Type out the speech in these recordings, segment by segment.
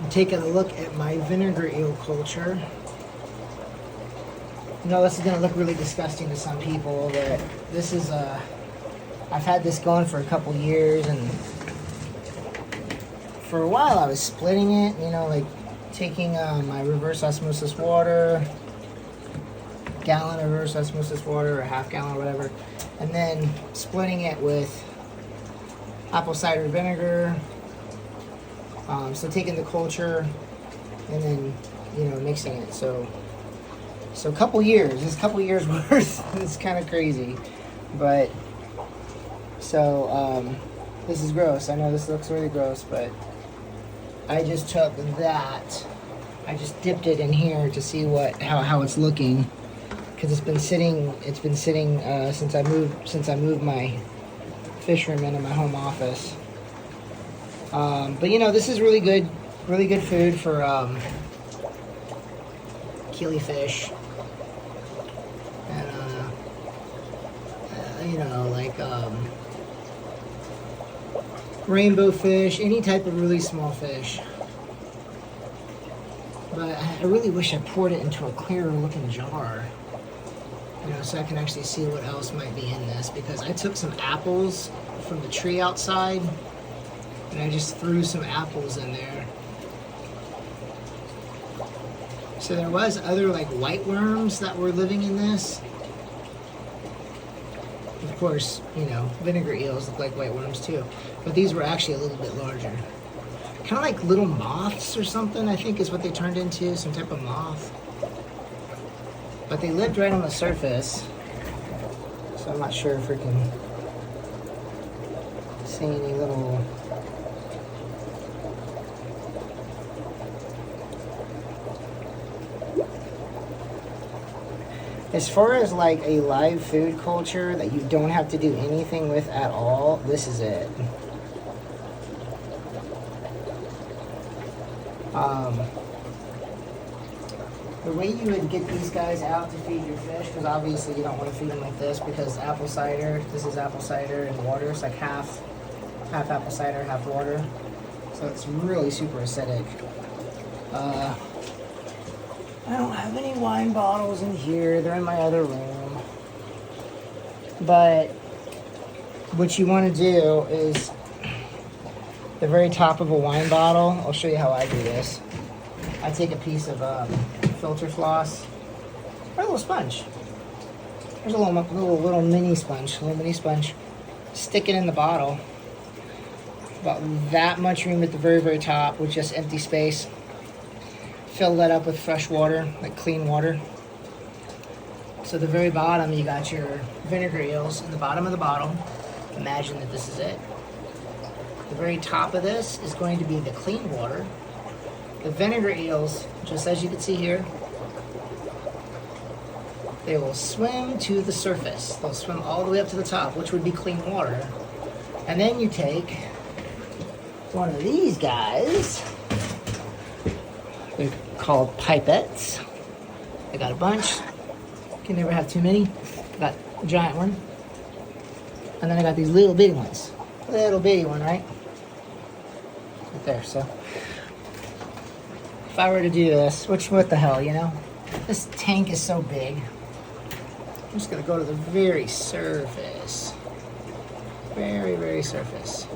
I'm taking a look at my vinegar eel culture. You know, this is going to look really disgusting to some people, but this is I've had this going for a couple years, and for a while I was splitting it, you know, like taking my reverse osmosis water, gallon of reverse osmosis water, or a half gallon or whatever, and then splitting it with apple cider vinegar. So taking the culture and then, you know, mixing it. So a couple years. It's a couple years worth. It's kind of crazy, but so this is gross. I know this looks really gross, but I just took that. I just dipped it in here to see how it's looking, because it's been sitting. It's been sitting since I moved my fish room into my home office. But you know, this is really good food for killifish, and you know, like rainbow fish, any type of really small fish. But I really wish I poured it into a clearer looking jar, you know, so I can actually see what else might be in this, because I took some apples from the tree outside and I just threw some apples in there. So there was other like white worms that were living in this. Of course, you know, vinegar eels look like white worms too, but these were actually a little bit larger. Kind of like little moths or something, I think is what they turned into, some type of moth. But they lived right on the surface, so I'm not sure if we can see any little... As far as like a live food culture that you don't have to do anything with at all, this is it. The way you would get these guys out to feed your fish, because obviously you don't want to feed them like this, because apple cider, this is apple cider and water. It's like half apple cider, half water. So it's really super acidic. I don't have any wine bottles in here. They're in my other room. But what you want to do is the very top of a wine bottle. I'll show you how I do this. I take a piece of filter floss or a little sponge. There's a little mini sponge. Stick it in the bottle. About that much room at the very, very top with just empty space. Fill that up with fresh water, like clean water. So the very bottom, you got your vinegar eels in the bottom of the bottle. Imagine that this is it. The very top of this is going to be the clean water. The vinegar eels, just as you can see here, they will swim to the surface. They'll swim all the way up to the top, which would be clean water. And then you take one of these guys. They're called pipettes. I got a bunch. Can never have too many. Got a giant one. And then I got these little bitty ones. Little bitty one, right? Right there, so. If I were to do this, what the hell, you know? This tank is so big. I'm just gonna go to the very surface. Very, very surface.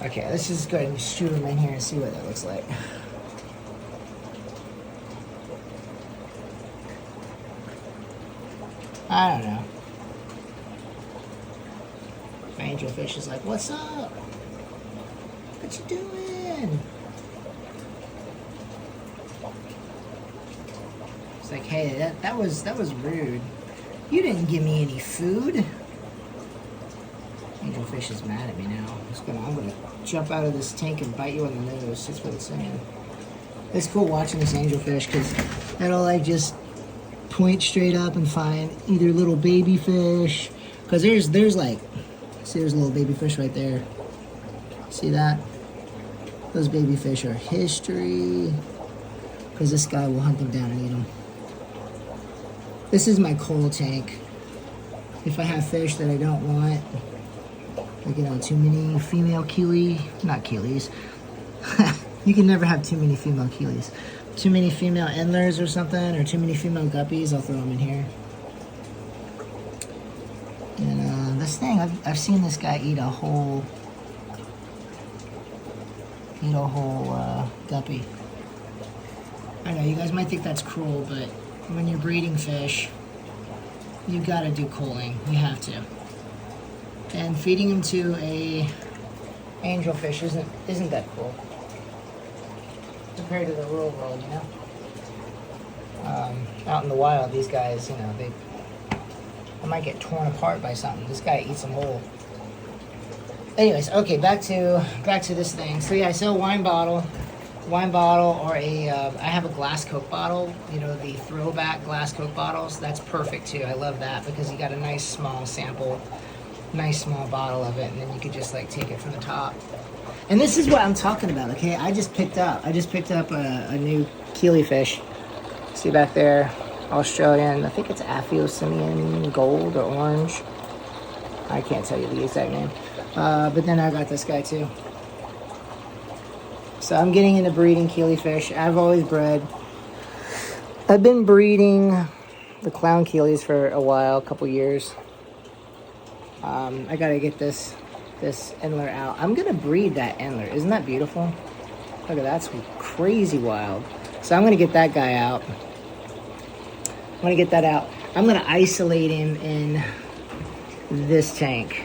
Okay, let's just go ahead and shoot them in here and see what that looks like. I don't know. My angelfish is like, what's up? What you doing? It's like, hey, that was rude. You didn't give me any food. Angelfish is mad at me now. I'm gonna jump out of this tank and bite you on the nose. That's what it's saying. It's cool watching this angelfish because it'll like just point straight up and find either little baby fish. Because there's like, see, there's a little baby fish right there. See that? Those baby fish are history. Because this guy will hunt them down and eat them. This is my coal tank. if I have fish that I don't want, like, you know, too many female not keelies. You can never have too many female keelies. Too many female endlers or something, or too many female guppies, I'll throw them in here. And this thing, I've seen this guy eat a whole guppy. I know you guys might think that's cruel, but when you're breeding fish, you gotta do culling. You have to. And feeding them to a angelfish isn't that cool compared to the real world, you know. Out in the wild, these guys, you know, they might get torn apart by something. This guy eats them whole. Anyways, okay, back to this thing. So yeah, I sell a wine bottle, or I have a glass Coke bottle. You know, the throwback glass Coke bottles. That's perfect too. I love that because you got a nice small sample, nice small bottle of it, and then you could just like take it from the top. And this is what I'm talking about. Okay, I just picked up a new keely fish. See back there, Australian. I think it's Aphyosemian gold or orange. I can't tell you the exact name. But then I got this guy too. So I'm getting into breeding keely fish. I've always bred. I've been breeding the clown keelies for a while, a couple years. I gotta get this endler out. I'm gonna breed that endler. Isn't that beautiful? Look at that, that's crazy wild. So I'm gonna get that guy out. I'm gonna get that out. I'm gonna isolate him in this tank.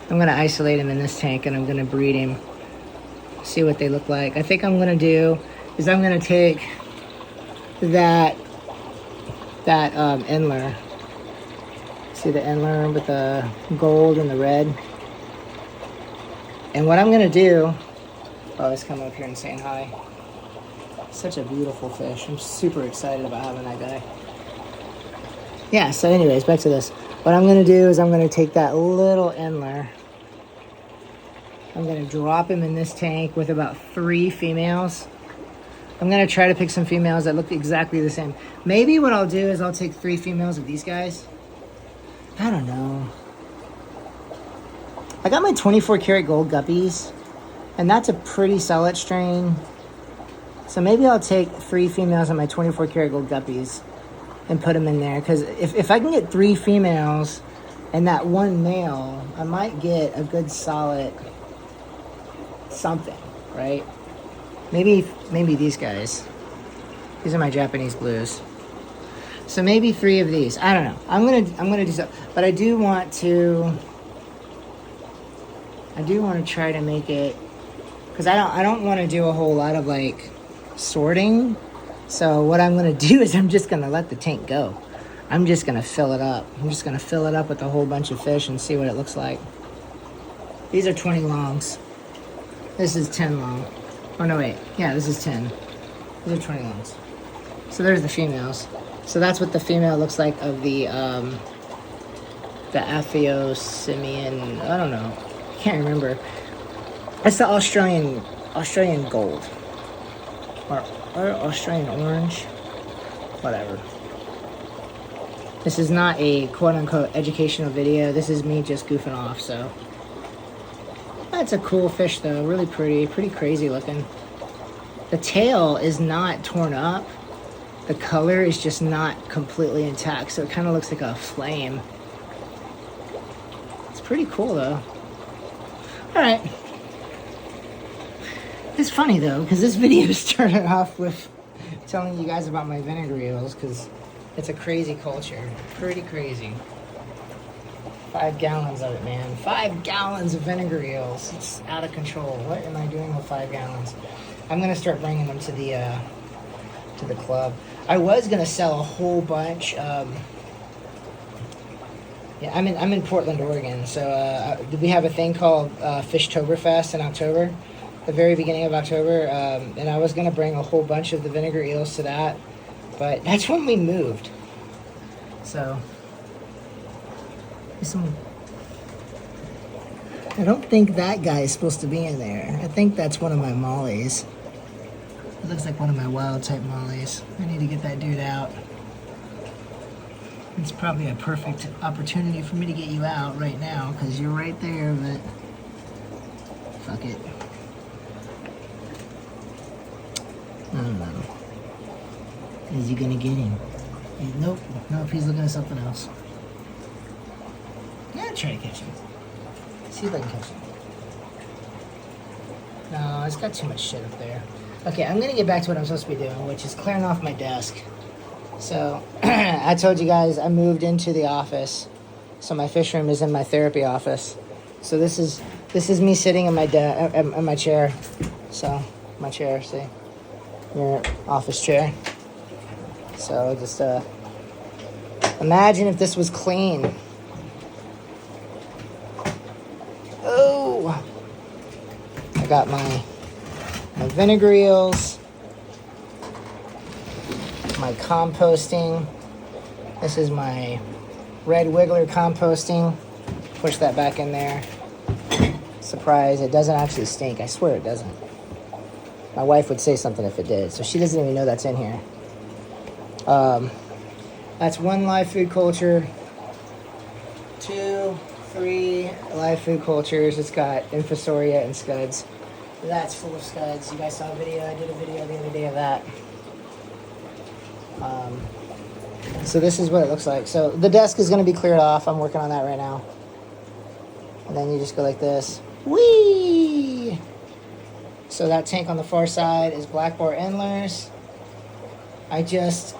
And I'm gonna breed him. See what they look like. I think I'm gonna do is I'm gonna take that endler. See the endler with the gold and the red. And what I'm gonna do, he's coming up here and saying hi. Such a beautiful fish. I'm super excited about having that guy. Yeah, so anyways, back to this. What I'm gonna do is I'm gonna take that little endler. I'm gonna drop him in this tank with about 3 females. I'm gonna try to pick some females that look exactly the same. Maybe what I'll do is I'll take 3 females of these guys. I don't know. I got my 24 karat gold guppies, and that's a pretty solid strain. So maybe I'll take 3 females of my 24 karat gold guppies and put them in there. Because if I can get 3 females and that 1 male, I might get a good solid something, right? Maybe these guys. These are my Japanese blues. So maybe 3 of these. I don't know. I'm gonna do something, but I do want to try to make it, because I don't want to do a whole lot of like sorting. So what I'm gonna do is I'm just gonna let the tank go. I'm just gonna fill it up. I'm just gonna fill it up with a whole bunch of fish and see what it looks like. These are 20 longs. This is 10 long. Oh no, wait. Yeah, this is 10. These are 20 longs. So there's the females. So that's what the female looks like of the Aphyosemian. I don't know. Can't remember. That's the Australian gold. Or Australian orange. Whatever. This is not a quote-unquote educational video. This is me just goofing off, so. That's a cool fish, though. Really pretty crazy looking. The tail is not torn up. The color is just not completely intact, so it kind of looks like a flame. It's pretty cool, though. All right. It's funny, though, because this video started off with telling you guys about my vinegar eels, because it's a crazy culture. Pretty crazy. 5 gallons of it, man. 5 gallons of vinegar eels. It's out of control. What am I doing with 5 gallons? I'm going to start bringing them to the club. I was going to sell a whole bunch. Yeah, I'm in Portland, Oregon. So we have a thing called Fishtoberfest in October, the very beginning of October. And I was going to bring a whole bunch of the vinegar eels to that. But that's when we moved. So I don't think that guy is supposed to be in there. I think that's one of my mollies. It looks like one of my wild type mollies. I need to get that dude out. It's probably a perfect opportunity for me to get you out right now because you're right there, but fuck it. I don't know. Is he gonna get him? Nope. Nope, he's looking at something else. Yeah, try to catch him. See if I can catch him. No, it's got too much shit up there. Okay, I'm gonna get back to what I'm supposed to be doing, which is clearing off my desk. So, I told you guys I moved into the office. So my fish room is in my therapy office. So this is me sitting in my in my chair. So, my chair, see? Your office chair. So just imagine if this was clean. Oh, I got my vinegar eels, my composting. This is my red wiggler composting. Push that back in there. Surprise, it doesn't actually stink. I swear it doesn't. My wife would say something if it did, so she doesn't even know that's in here. That's 1 live food culture, 2, 3 live food cultures. It's got Infusoria and scuds. That's full of scuds. You guys saw a video. I did a video the other day of that. So this is what it looks like. So the desk is going to be cleared off. I'm working on that right now. And then you just go like this. Whee! So that tank on the far side is black bar endlers. I just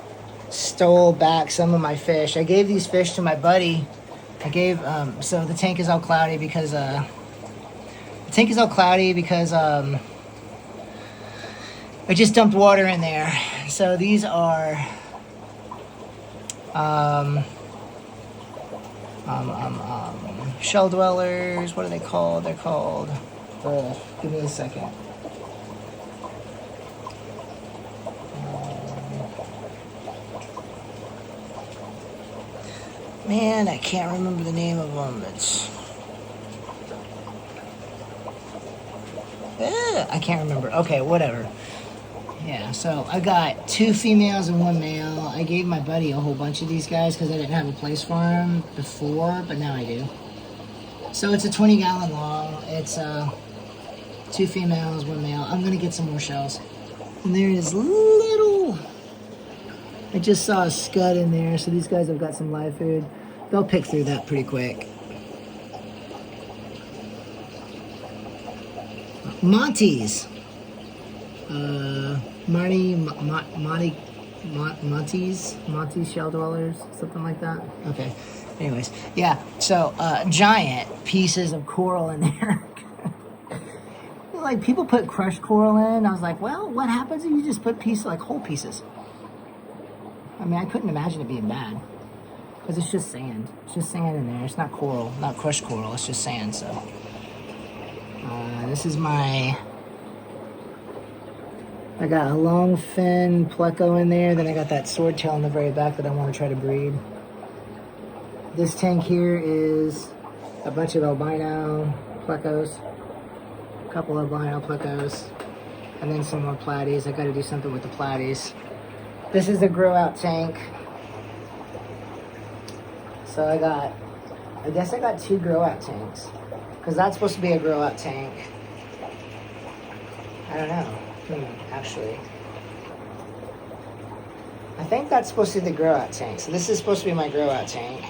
stole back some of my fish. I gave these fish to my buddy. So the tank is all cloudy because I just dumped water in there. So these are shell dwellers. What are they called? They're called, give me a second. Man, I can't remember the name of them. I can't remember. Okay, whatever. Yeah, so I got 2 females and 1 male. I gave my buddy a whole bunch of these guys because I didn't have a place for them before, but now I do. So it's a 20-gallon long. It's 2 females, 1 male. I'm going to get some more shells. And there is little... I just saw a scud in there, so these guys have got some live food. They'll pick through that pretty quick. Monty's. Monty's shell dwellers, something like that. Okay. Anyways, yeah. So giant pieces of coral in there. Like people put crushed coral in. I was like, well, what happens if you just put pieces, like whole pieces? I mean, I couldn't imagine it being bad because it's just sand. It's just sand in there. It's not coral, not crushed coral. It's just sand. So this is my. I got a long fin pleco in there. Then I got that swordtail in the very back that I want to try to breed. This tank here is a bunch of albino plecos, a couple of albino plecos, and then some more platies. I got to do something with the platies. This is the grow out tank. So I guess I got 2 grow out tanks because that's supposed to be a grow out tank. I don't know. Actually, I think that's supposed to be the grow out tank. So this is supposed to be my grow out tank.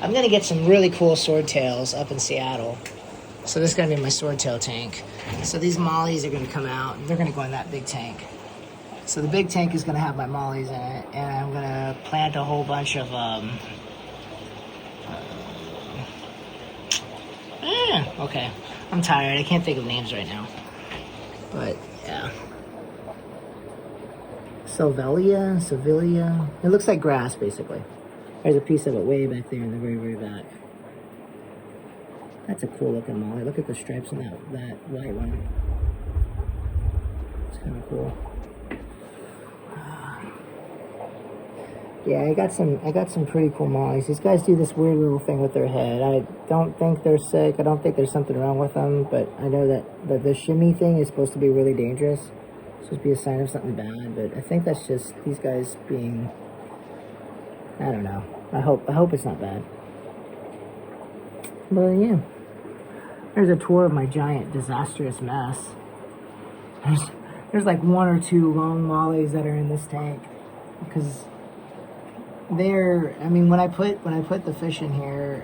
I'm going to get some really cool swordtails up in Seattle. So this is going to be my swordtail tank. So these mollies are going to come out. They're going to go in that big tank. So the big tank is going to have my mollies in it. And I'm going to plant a whole bunch of... okay. I'm tired. I can't think of names right now. But, yeah. Sevilla. It looks like grass, basically. There's a piece of it way back there in the very, very back. That's a cool looking molly. Look at the stripes on that white one. It's kind of cool. Yeah, I got some pretty cool mollies. These guys do this weird little thing with their head. I don't think they're sick. I don't think there's something wrong with them, but I know that the shimmy thing is supposed to be really dangerous. It's supposed to be a sign of something bad, but I think that's just these guys being I don't know. I hope it's not bad. But yeah, there's a tour of my giant disastrous mess. There's like 1 or 2 long mollies that are in this tank because they're. I mean, when I put the fish in here,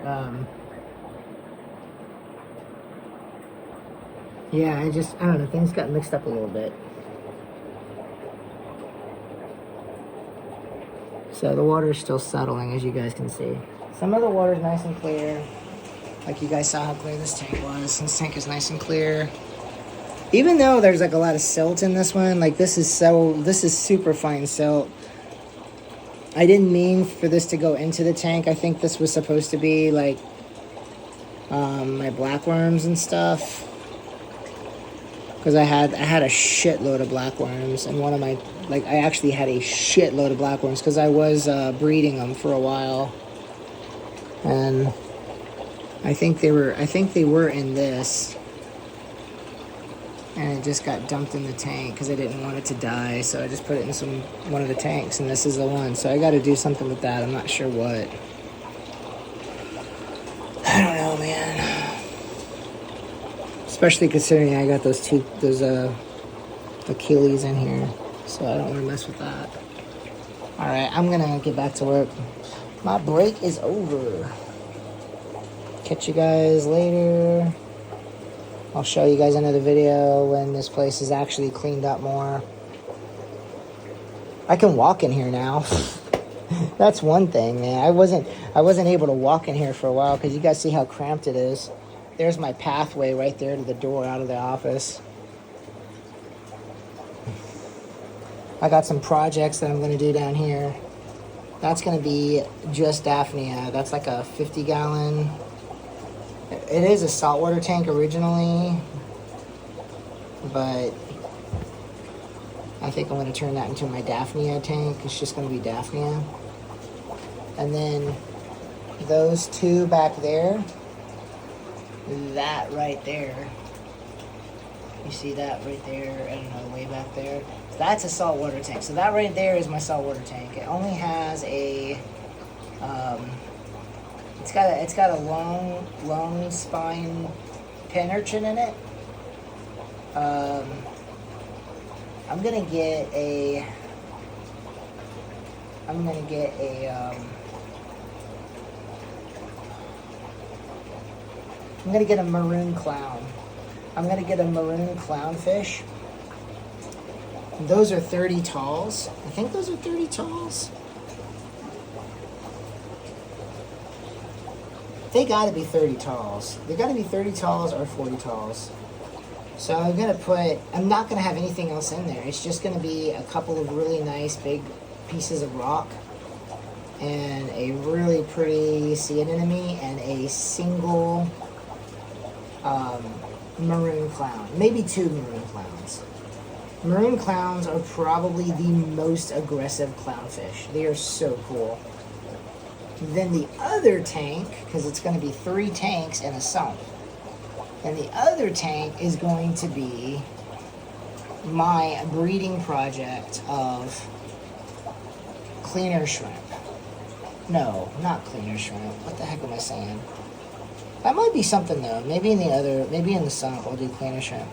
yeah, I don't know. Things got mixed up a little bit. So the water is still settling, as you guys can see. Some of the water is nice and clear. Like you guys saw how clear this tank was. This tank is nice and clear. Even though there's like a lot of silt in this one, like this is super fine silt. I didn't mean for this to go into the tank. I think this was supposed to be like my blackworms and stuff. Because I had a shitload of blackworms, and one of my, like, I actually had a shitload of blackworms because I was breeding them for a while, and I think they were in this, and it just got dumped in the tank because I didn't want it to die, so I just put it in one of the tanks, and this is the one. So I got to do something with that. I'm not sure what. I don't know, man. Especially considering I got those Achilles in here, so I don't want to mess with that. All right, I'm gonna get back to work. My break is over. Catch you guys later. I'll show you guys another video when this place is actually cleaned up more. I can walk in here now. That's one thing, man. I wasn't able to walk in here for a while because you guys see how cramped it is. There's my pathway right there to the door out of the office. I got some projects that I'm going to do down here. That's going to be just Daphnia. That's like a 50-gallon. It is a saltwater tank originally, but I think I'm going to turn that into my Daphnia tank. It's just going to be Daphnia. And then those 2 back there, that right there, you see that right there, I don't know, way back there, that's a saltwater tank. So that right there is my saltwater tank. It only has a it's got a long spine pen urchin in it. I'm gonna get a maroon clown. I'm gonna get a maroon clownfish. Those are 30 talls. I think those are 30 talls. They gotta be 30 talls. They gotta be 30 talls or 40 talls. So I'm not gonna have anything else in there. It's just gonna be a couple of really nice big pieces of rock and a really pretty sea anemone and a single maroon clown. Maybe 2 maroon clowns. Maroon clowns are probably the most aggressive clownfish. They are so cool. Then the other tank, because it's going to be 3 tanks and a sump. And the other tank is going to be my breeding project of cleaner shrimp. No, not cleaner shrimp. What the heck am I saying? That might be something though. Maybe in the sump I'll do cleaner shrimp.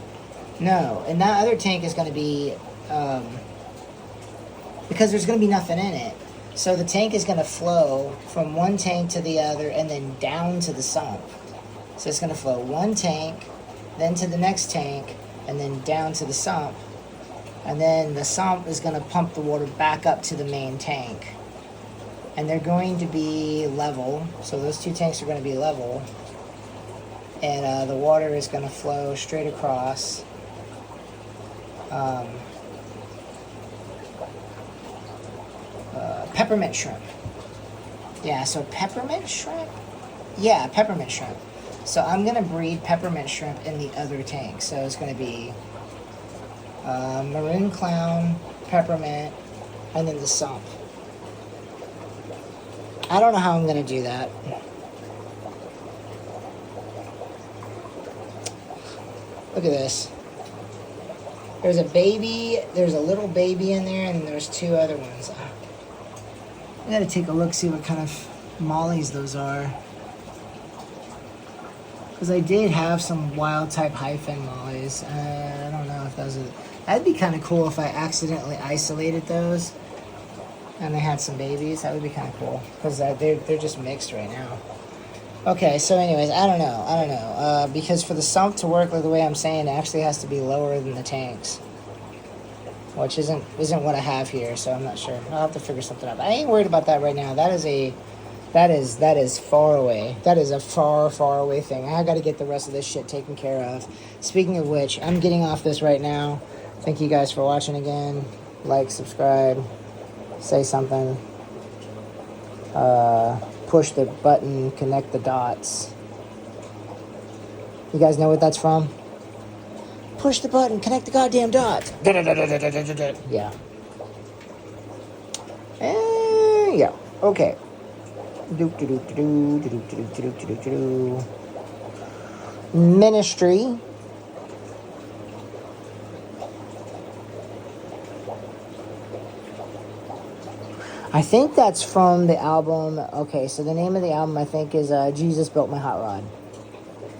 No, and that other tank is going to be, because there's going to be nothing in it. So the tank is going to flow from one tank to the other and then down to the sump. So it's going to flow one tank, then to the next tank, and then down to the sump. And then the sump is going to pump the water back up to the main tank. And they're going to be level. So those 2 tanks are going to be level. And the water is going to flow straight across. Peppermint shrimp. Yeah, so peppermint shrimp? Yeah, peppermint shrimp. So I'm going to breed peppermint shrimp in the other tank. So it's going to be maroon clown, peppermint, and then the sump. I don't know how I'm going to do that. Look at this. There's a little baby in there, and there's 2 other ones. I gotta take a look, see what kind of mollies those are. Because I did have some wild type hyphen mollies. I don't know if those are... That'd be kind of cool if I accidentally isolated those and they had some babies. That would be kind of cool. Because they're just mixed right now. Okay, so anyways, I don't know. Because for the sump to work like the way I'm saying, it actually has to be lower than the tanks. Which isn't what I have here, so I'm not sure. I'll have to figure something out. I ain't worried about that right now. That is far away. That is a far, far away thing. I got to get the rest of this shit taken care of. Speaking of which, I'm getting off this right now. Thank you guys for watching again. Like, subscribe, say something. Push the button, connect the dots. You guys know what that's from? Push the button, connect the goddamn dots. Yeah. Yeah. Okay. Ministry. I think that's from the album. Okay, so the name of the album I think is Jesus Built My Hot Rod.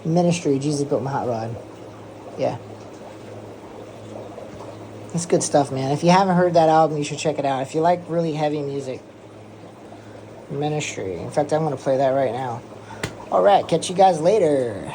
Ministry, Jesus Built My Hot Rod. Yeah. It's good stuff, man. If you haven't heard that album, you should check it out. If you like really heavy music. Ministry. In fact, I'm going to play that right now. All right, catch you guys later.